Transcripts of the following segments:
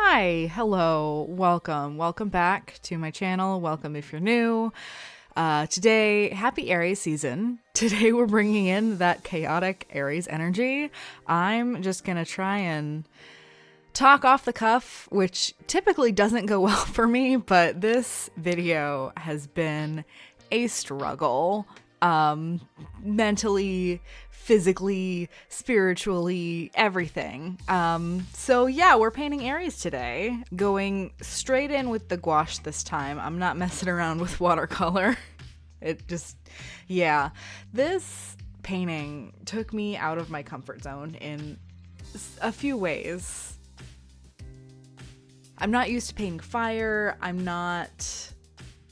Hi, hello, welcome back to my channel. Welcome if you're new. Today, happy Aries season. Today we're bringing in that chaotic Aries energy. I'm just gonna try and talk off the cuff, which typically doesn't go well for me, but this video has been a struggle. Mentally, physically, spiritually, everything. So yeah, we're painting Aries today, going straight in with the gouache this time. I'm not messing around with watercolor. Yeah. This painting took me out of my comfort zone in a few ways. I'm not used to painting fire. I'm not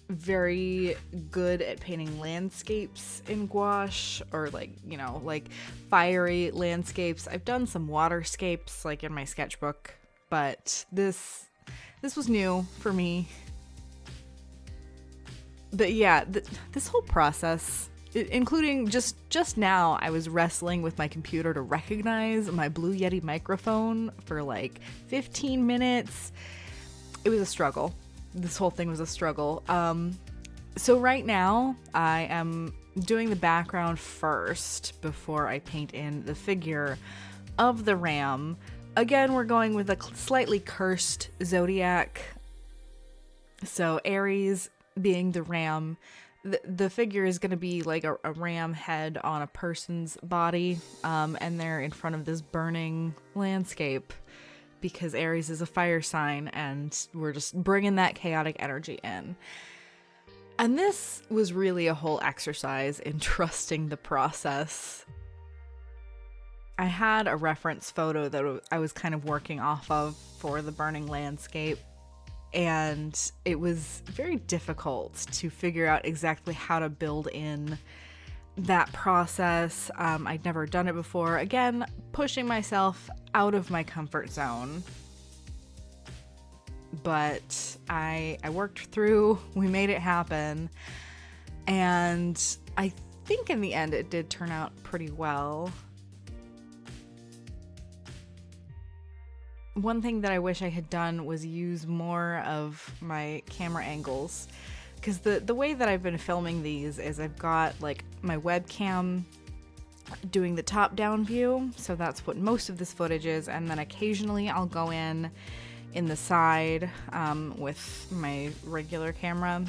very good at painting landscapes in gouache, or like fiery landscapes. I've done some waterscapes like in my sketchbook, but this was new for me. But yeah, this whole process, including just now, I was wrestling with my computer to recognize my Blue Yeti microphone for like 15 minutes. It was a struggle. This whole thing was a struggle. So right now I am doing the background first before I paint in the figure of the ram. Again, we're going with a slightly cursed Zodiac. So Aries being the ram, the figure is going to be like a ram head on a person's body, and they're in front of this burning landscape, because Aries is a fire sign and we're just bringing that chaotic energy in. And this was really a whole exercise in trusting the process. I had a reference photo that I was kind of working off of for the burning landscape, and it was very difficult to figure out exactly how to build in that process. I'd never done it before. Again, pushing myself out of my comfort zone. But I worked through, we made it happen, and I think in the end it did turn out pretty well. One thing that I wish I had done was use more of my camera angles, because the way that I've been filming these is I've got like my webcam doing the top-down view, so that's what most of this footage is, and then occasionally I'll go in the side with my regular camera.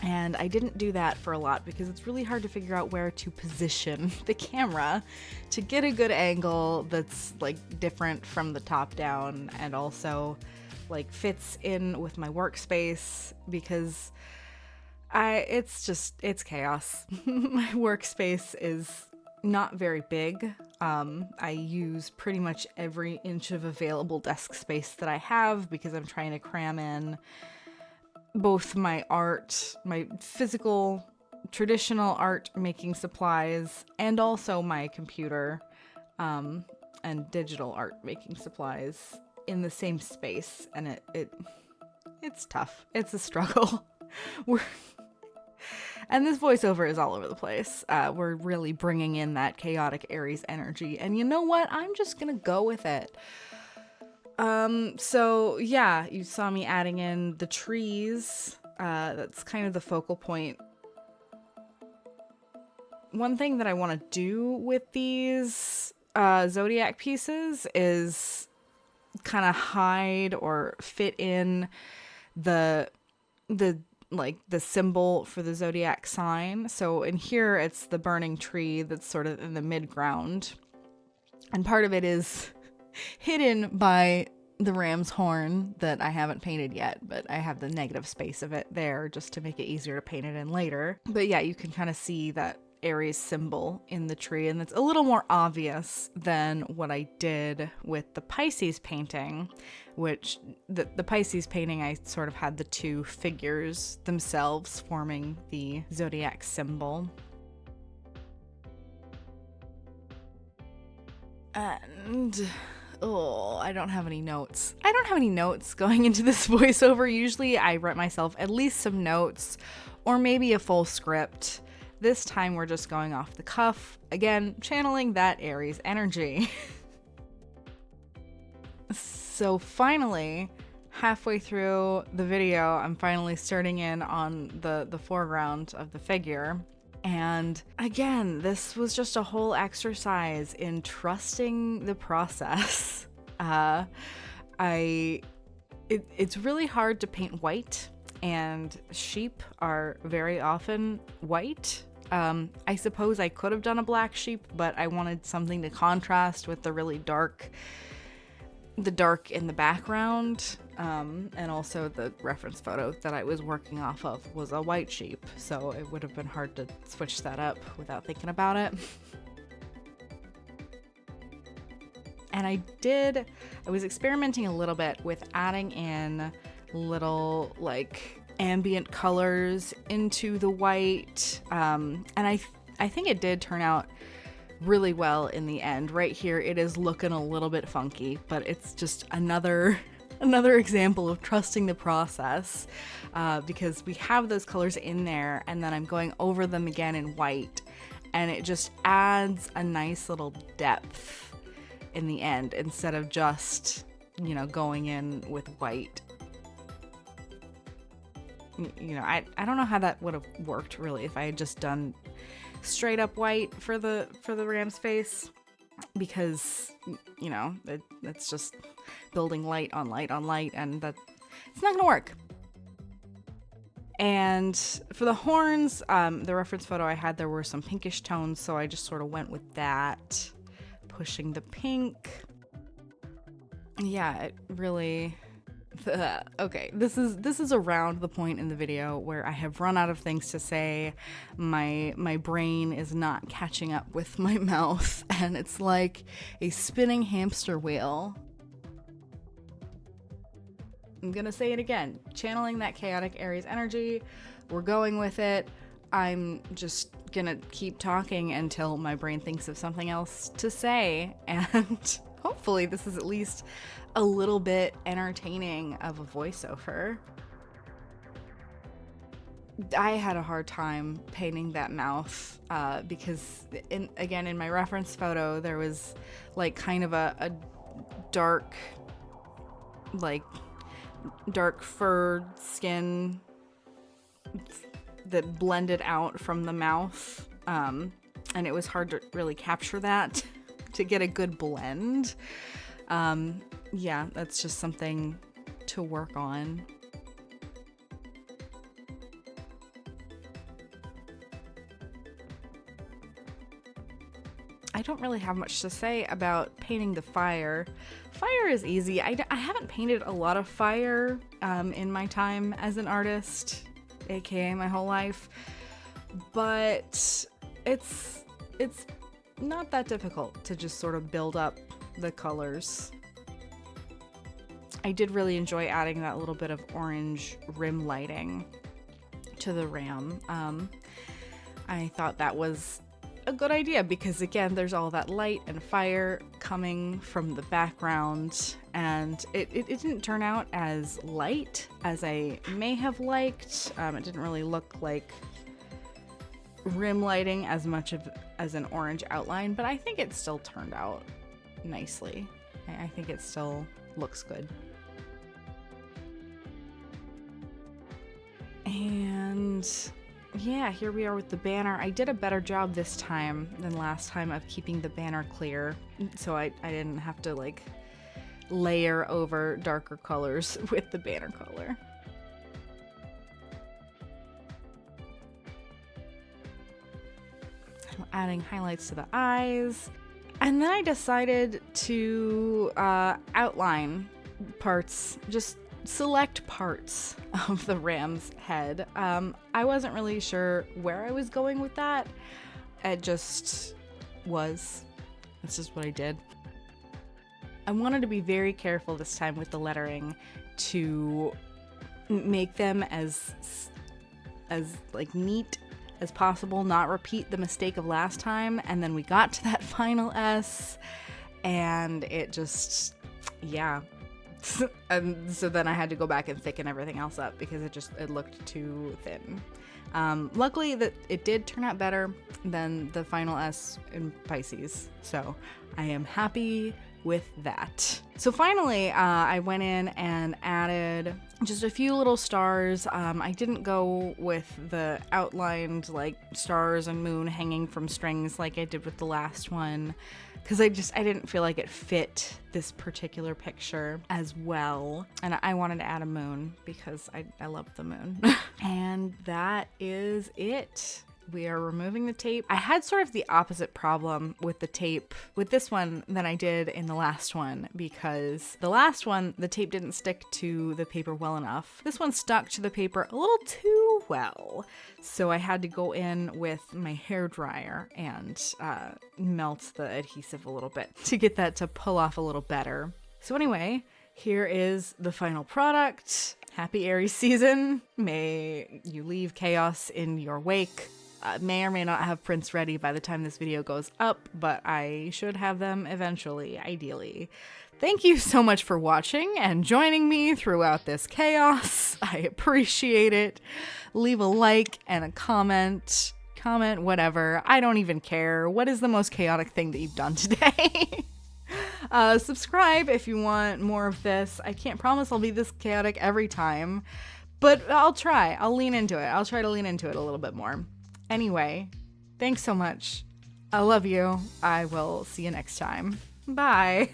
And I didn't do that for a lot because it's really hard to figure out where to position the camera to get a good angle that's like different from the top down and also like fits in with my workspace, because it's chaos. My workspace is not very big. I use pretty much every inch of available desk space that I have because I'm trying to cram in both my art, my physical, traditional art making supplies, and also my computer and digital art making supplies in the same space. And it's tough. It's a struggle. And this voiceover is all over the place. We're really bringing in that chaotic Aries energy. And you know what? I'm just going to go with it. So yeah, you saw me adding in the trees. That's kind of the focal point. One thing that I want to do with these Zodiac pieces is kind of hide or fit in the symbol for the Zodiac sign. So in here, it's the burning tree that's sort of in the mid-ground. And part of it is hidden by the ram's horn that I haven't painted yet, but I have the negative space of it there just to make it easier to paint it in later. But yeah, you can kind of see that Aries symbol in the tree, and it's a little more obvious than what I did with the Pisces painting, which the Pisces painting, I sort of had the two figures themselves forming the Zodiac symbol. And I don't have any notes. I don't have any notes going into this voiceover. Usually I write myself at least some notes or maybe a full script. This time we're just going off the cuff. Again, channeling that Aries energy. So finally, halfway through the video, I'm finally starting in on the foreground of the figure. And again, this was just a whole exercise in trusting the process. It's really hard to paint white, and sheep are very often white. I suppose I could have done a black sheep, but I wanted something to contrast with the really dark in the background. And also the reference photo that I was working off of was a white sheep, so it would have been hard to switch that up without thinking about it. And I was experimenting a little bit with adding in little like ambient colors into the white. And I think it did turn out really well in the end. Right here, it is looking a little bit funky, but it's just another example of trusting the process, because we have those colors in there and then I'm going over them again in white, and it just adds a nice little depth in the end instead of just, going in with white. I don't know how that would have worked really if I had just done straight up white for the ram's face, because it's just building light on light on light, and that it's not gonna work. And for the horns, the reference photo I had, there were some pinkish tones, so I just sort of went with that, pushing the pink. Yeah, it really okay, this is around the point in the video where I have run out of things to say. My brain is not catching up with my mouth, and it's like a spinning hamster wheel. I'm gonna say it again, channeling that chaotic Aries energy. We're going with it. I'm just gonna keep talking until my brain thinks of something else to say, and hopefully this is at least a little bit entertaining of a voiceover. I had a hard time painting that mouth because in my reference photo there was like kind of a dark furred skin that blended out from the mouth, and it was hard to really capture that to get a good blend. Yeah, that's just something to work on. I don't really have much to say about painting the fire. Fire is easy. I haven't painted a lot of fire in my time as an artist, aka my whole life, but it's not that difficult to just sort of build up the colors. I did really enjoy adding that little bit of orange rim lighting to the ram. I thought that was a good idea because, again, there's all that light and fire coming from the background, and it didn't turn out as light as I may have liked. It didn't really look like rim lighting as much as an orange outline, but I think it still turned out nicely. I think it still looks good. And yeah, here we are with the banner. I did a better job this time than last time of keeping the banner clear, so I didn't have to like layer over darker colors with the banner color. I'm adding highlights to the eyes, and then I decided to outline parts, just select parts of the ram's head. I wasn't really sure where I was going with that. It just was. That's just what I did. I wanted to be very careful this time with the lettering to make them as like neat as possible, not repeat the mistake of last time. And then we got to that final S, and it just, yeah. And so then I had to go back and thicken everything else up because it looked too thin. Luckily that it did turn out better than the final S in Pisces, so I am happy with that. So finally, I went in and added just a few little stars. I didn't go with the outlined like stars and moon hanging from strings like I did with the last one, because I didn't feel like it fit this particular picture as well. And I wanted to add a moon because I love the moon. And that is it. We are removing the tape. I had sort of the opposite problem with the tape with this one than I did in the last one, because the last one, the tape didn't stick to the paper well enough. This one stuck to the paper a little too well. So I had to go in with my hairdryer and melt the adhesive a little bit to get that to pull off a little better. So anyway, here is the final product. Happy Aries season. May you leave chaos in your wake. May or may not have prints ready by the time this video goes up, but I should have them eventually, ideally. Thank you so much for watching and joining me throughout this chaos. I appreciate it. Leave a like and a comment, whatever. I don't even care. What is the most chaotic thing that you've done today? Subscribe if you want more of this. I can't promise I'll be this chaotic every time, but I'll try. I'll lean into it. I'll try to lean into it a little bit more. Anyway, thanks so much. I love you. I will see you next time. Bye.